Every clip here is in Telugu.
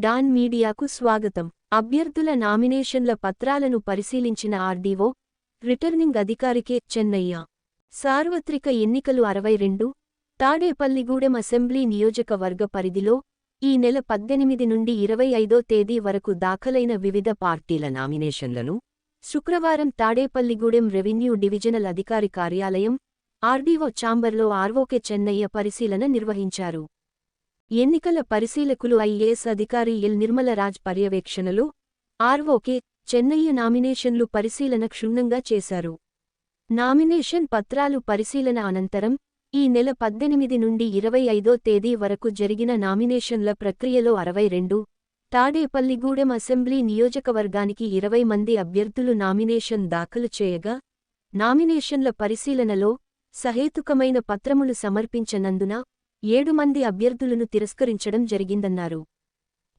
డాన్ మీడియాకు స్వాగతం. అభ్యర్థుల నామినేషన్ల పత్రాలను పరిశీలించిన ఆర్డీఓ, రిటర్నింగ్ అధికారి కె. చెన్నయ్య. సార్వత్రిక ఎన్నికలు 62, తాడేపల్లిగూడెం అసెంబ్లీ నియోజకవర్గ పరిధిలో ఈ నెల 18 నుండి 25వ తేదీ వరకు దాఖలైన వివిధ పార్టీల నామినేషన్లను శుక్రవారం తాడేపల్లిగూడెం రెవెన్యూ డివిజనల్ అధికారి కార్యాలయం, ఆర్డీఓ ఛాంబర్లో ఆర్వో కె. చెన్నయ్య పరిశీలన నిర్వహించారు. ఎన్నికల పరిశీలకులు ఐఏఎస్ అధికారి ఎల్. నిర్మలరాజ్ పర్యవేక్షణలో ఆర్వో కె. చెన్నయ్య నామినేషన్లు పరిశీలన క్షుణ్ణంగా చేశారు. నామినేషన్ పత్రాలు పరిశీలన అనంతరం ఈ నెల 18 నుండి 25వ తేదీ వరకు జరిగిన నామినేషన్ల ప్రక్రియలో 62, తాడేపల్లిగూడెం అసెంబ్లీ నియోజకవర్గానికి 20 మంది అభ్యర్థులు నామినేషన్ దాఖలు చేయగా, నామినేషన్ల పరిశీలనలో సహేతుకమైన పత్రములు సమర్పించనందున 7 మంది అభ్యర్థులను తిరస్కరించడం జరిగిందన్నారు.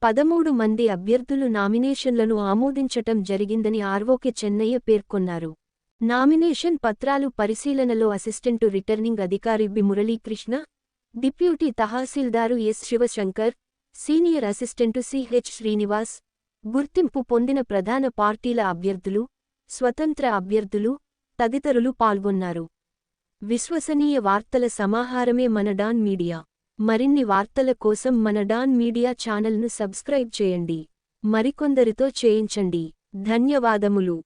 13 మంది అభ్యర్థులు నామినేషన్లను ఆమోదించటం జరిగిందని ఆర్వో కె. చెన్నయ్య పేర్కొన్నారు. నామినేషన్ పత్రాలు పరిశీలనలో అసిస్టెంటు రిటర్నింగ్ అధికారి B. Muralikrishna, deputy tahsildar S. Shivashankar, senior assistant CH. Srinivas, గుర్తింపు పొందిన ప్రధాన పార్టీల అభ్యర్థులు, స్వతంత్ర అభ్యర్థులు తదితరులు పాల్గొన్నారు. విశ్వసనీయ వార్తల సమాహారమే మన డాన్ మీడియా. మరిన్ని వార్తల కోసం మన డాన్ మీడియా ఛానల్ను సబ్స్క్రైబ్ చేయండి. మరికొందరితో చేయించండి. ధన్యవాదములు.